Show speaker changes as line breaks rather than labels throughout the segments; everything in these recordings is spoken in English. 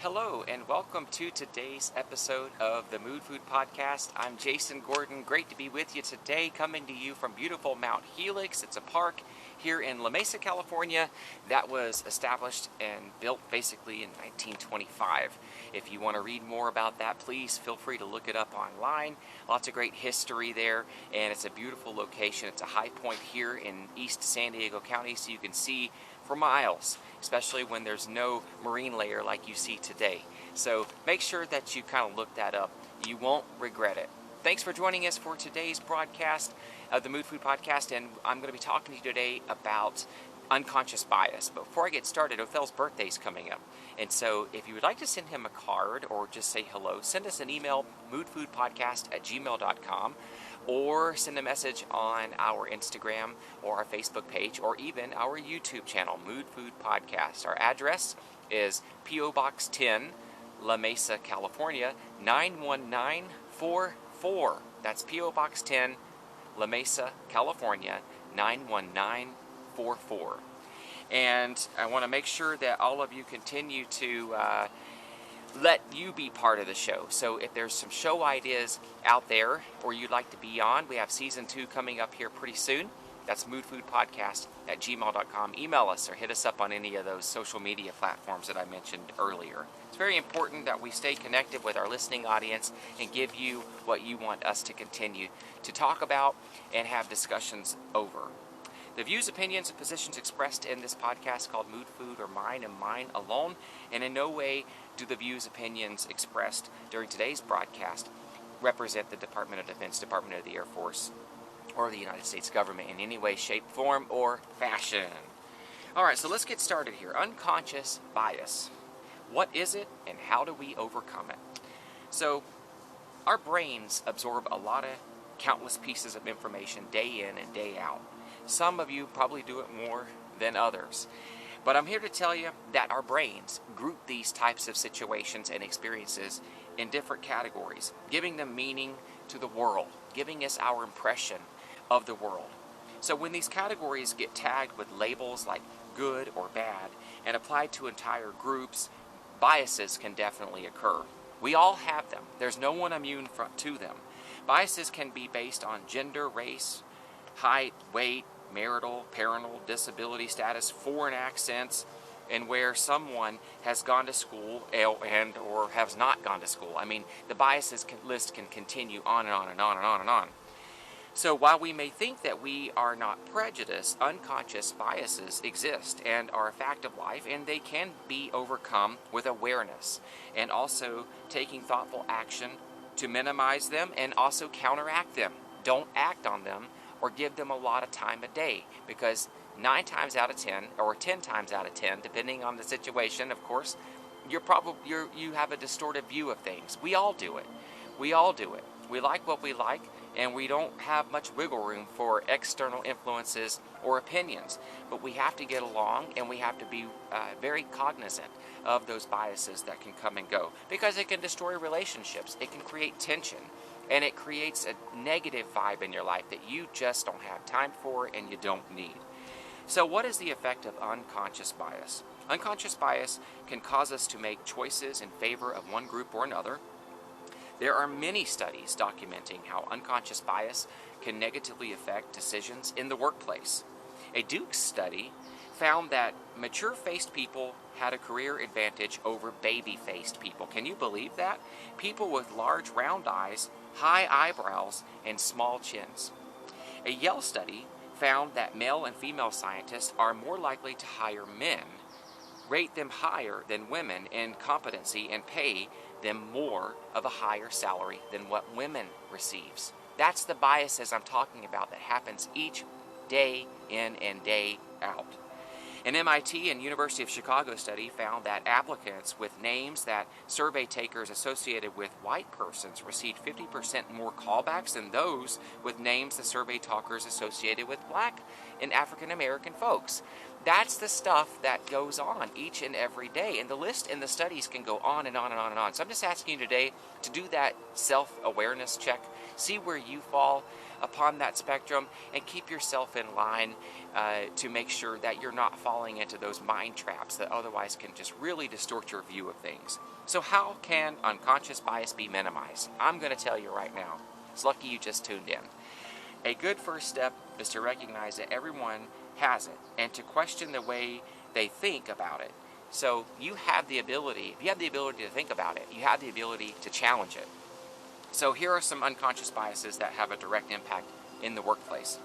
Hello and welcome to today's episode of the Mood Food Podcast. I'm Jason Gordon. Great to be with you today, coming to you from beautiful Mount Helix. It's a park here in Lamesa, California that was established and built basically in 1925. If you want to read more about that, please feel free to look it up online. Lots of great history there, and it's a beautiful location. It's a high point here in East San Diego County, so you can see for miles, especially when there's no marine layer like you see today. So make sure that you kind of look that up. You won't regret it. Thanks for joining us for today's broadcast of the Mood Food Podcast, and I'm going to be talking to you today about unconscious bias. But before I get started, Othel's birthday is coming up, and so if you would like to send him a card or just say hello, send us an email, moodfoodpodcast@gmail.com, or send a message on our Instagram or our Facebook page or even our YouTube channel, Mood Food Podcast. Our address is P.O. Box 10, La Mesa, California, 91944. That's P.O. Box 10, La Mesa, California, 91944. And I want to make sure that all of you continue to let you be part of the show. So if there's some show ideas out there or you'd like to be on, we have season 2 coming up here pretty soon. That's moodfoodpodcast@gmail.com. Email us or hit us up on any of those social media platforms that I mentioned earlier. It's very important that we stay connected with our listening audience and give you what you want us to continue to talk about and have discussions over. The views, opinions, and positions expressed in this podcast called Mood Food are mine and mine alone, and in no way do the views, opinions expressed during today's broadcast represent the Department of Defense, Department of the Air Force, or the United States government in any way, shape, form, or fashion. All right, so let's get started here. Unconscious bias. What is it, and how do we overcome it? So, our brains absorb a lot of countless pieces of information day in and day out. Some of you probably do it more than others. But I'm here to tell you that our brains group these types of situations and experiences in different categories, giving them meaning to the world, giving us our impression of the world. So when these categories get tagged with labels like good or bad and applied to entire groups, biases can definitely occur. We all have them. There's no one immune to them. Biases can be based on gender, race, height, weight, marital, parental, disability status, foreign accents, and where someone has gone to school and or has not gone to school. I mean, the biases list can continue on and on and on and on and on. So while we may think that we are not prejudiced, unconscious biases exist and are a fact of life, and they can be overcome with awareness and also taking thoughtful action to minimize them and also counteract them. Don't act on them or give them a lot of time a day, because 9 times out of 10 or 10 times out of 10, depending on the situation, of course, you have a distorted view of things. We all do it. We all do it. We like what we like, and we don't have much wiggle room for external influences or opinions. But we have to get along, and we have to be very cognizant of those biases that can come and go, because it can destroy relationships. It can create tension, and it creates a negative vibe in your life that you just don't have time for and you don't need. So what is the effect of unconscious bias? Unconscious bias can cause us to make choices in favor of one group or another. There are many studies documenting how unconscious bias can negatively affect decisions in the workplace. A Duke study found that mature-faced people had a career advantage over baby-faced people. Can you believe that? People with large round eyes, high eyebrows, and small chins. A Yale study found that male and female scientists are more likely to hire men, rate them higher than women in competency, and pay them more of a higher salary than what women receives. That's the biases I'm talking about that happens each day in and day out. An MIT and University of Chicago study found that applicants with names that survey takers associated with white persons received 50% more callbacks than those with names the survey talkers associated with black and African American folks. That's the stuff that goes on each and every day, and the list in the studies can go on and on and on and on. So I'm just asking you today to do that self-awareness check, see where you fall. upon that spectrum and keep yourself in line to make sure that you're not falling into those mind traps that otherwise can just really distort your view of things. So how can unconscious bias be minimized? I'm going to tell you right now. It's lucky you just tuned in. A good first step is to recognize that everyone has it and to question the way they think about it. So you have the ability, if you have the ability to think about it, you have the ability to challenge it. So here are some unconscious biases that have a direct impact in the workplace.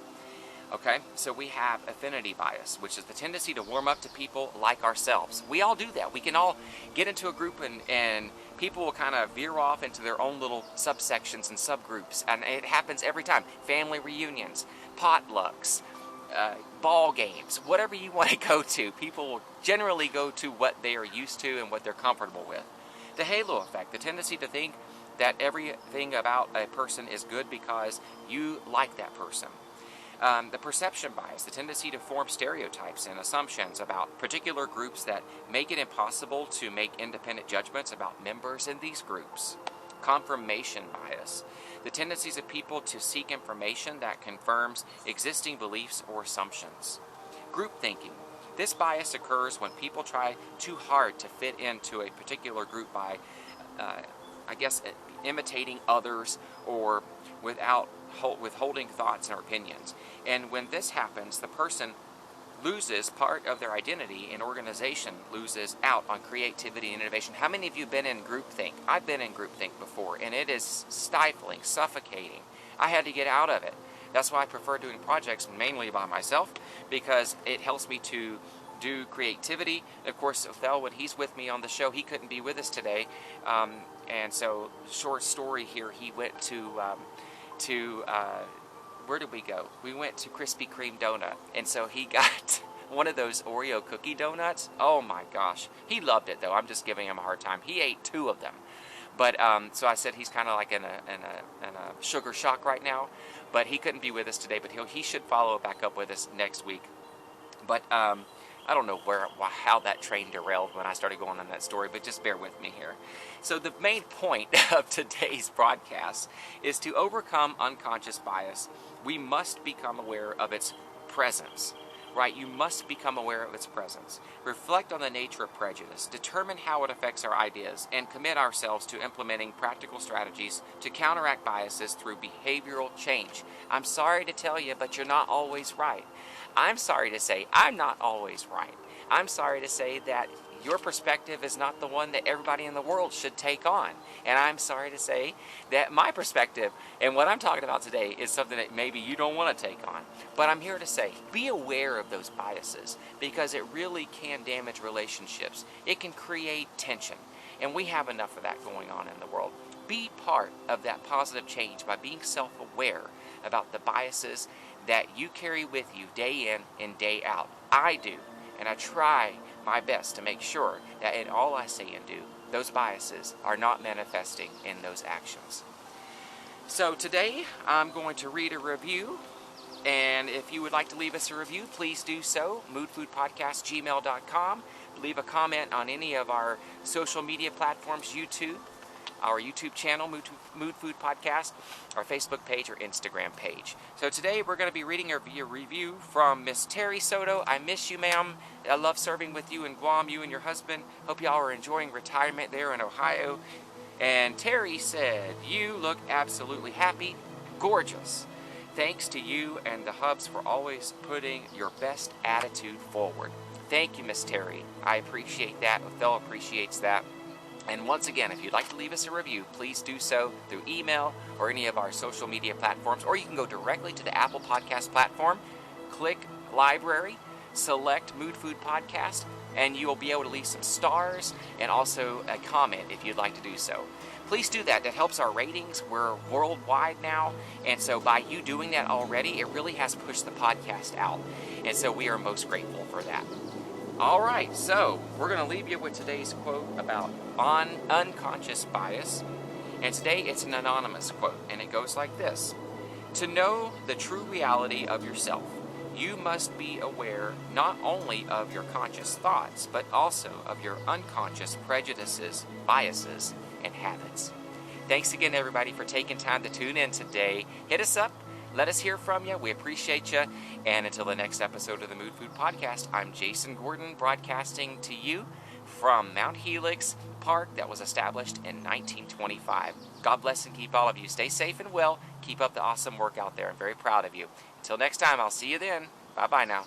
Okay, so we have affinity bias, which is the tendency to warm up to people like ourselves. We all do that. We can all get into a group and people will kind of veer off into their own little subsections and subgroups, and it happens every time. Family reunions, potlucks, ball games, whatever you want to go to, people will generally go to what they are used to and what they're comfortable with. The halo effect, the tendency to think that everything about a person is good because you like that person. The perception bias, the tendency to form stereotypes and assumptions about particular groups that make it impossible to make independent judgments about members in these groups. Confirmation bias, the tendencies of people to seek information that confirms existing beliefs or assumptions. Group thinking, this bias occurs when people try too hard to fit into a particular group by, imitating others or withholding thoughts or opinions. And when this happens, the person loses part of their identity, and organization loses out on creativity and innovation. How many of you have been in groupthink? I've been in groupthink before, and it is stifling, suffocating. I had to get out of it. That's why I prefer doing projects mainly by myself, because it helps me to do creativity. Of course, Othel, when he's with me on the show, he couldn't be with us today. And so, short story here, he went to where did we go? We went to Krispy Kreme Donut, and so he got one of those Oreo cookie donuts. Oh my gosh, he loved it though. I'm just giving him a hard time. He ate 2 of them, but so I said he's kind of like in a sugar shock right now. But he couldn't be with us today. But he should follow back up with us next week. But I don't know how that train derailed when I started going on that story, but just bear with me here. So the main point of today's broadcast is to overcome unconscious bias. We must become aware of its presence, right? You must become aware of its presence. Reflect on the nature of prejudice, determine how it affects our ideas, and commit ourselves to implementing practical strategies to counteract biases through behavioral change. I'm sorry to tell you, but you're not always right. I'm sorry to say I'm not always right. I'm sorry to say that your perspective is not the one that everybody in the world should take on. And I'm sorry to say that my perspective and what I'm talking about today is something that maybe you don't want to take on. But I'm here to say, be aware of those biases, because it really can damage relationships. It can create tension. And we have enough of that going on in the world. Be part of that positive change by being self-aware about the biases that you carry with you day in and day out. I do, and I try my best to make sure that in all I say and do, those biases are not manifesting in those actions. So today, I'm going to read a review, and if you would like to leave us a review, please do so. moodfoodpodcast@gmail.com. Leave a comment on any of our social media platforms, YouTube, our YouTube channel, Moodfood Podcast, our Facebook page, or Instagram page. So today we're going to be reading a review from Miss Terry Soto. I miss you, ma'am. I love serving with you in Guam, you and your husband. Hope y'all are enjoying retirement there in Ohio. And Terry said, you look absolutely happy, gorgeous. Thanks to you and the Hubs for always putting your best attitude forward. Thank you, Miss Terry. I appreciate that. Othel appreciates that. And once again, if you'd like to leave us a review, please do so through email or any of our social media platforms, or you can go directly to the Apple Podcast platform, click Library, select Moodfood Podcast, and you will be able to leave some stars and also a comment if you'd like to do so. Please do that. That helps our ratings. We're worldwide now, and so by you doing that already, it really has pushed the podcast out, and so we are most grateful for that. All right, so we're going to leave you with today's quote about unconscious bias. And today it's an anonymous quote, and it goes like this. To know the true reality of yourself, you must be aware not only of your conscious thoughts, but also of your unconscious prejudices, biases, and habits. Thanks again, everybody, for taking time to tune in today. Hit us up. Let us hear from you. We appreciate you. And until the next episode of the Mood Food Podcast, I'm Jason Gordon, broadcasting to you from Mount Helix Park that was established in 1925. God bless and keep all of you. Stay safe and well. Keep up the awesome work out there. I'm very proud of you. Until next time, I'll see you then. Bye-bye now.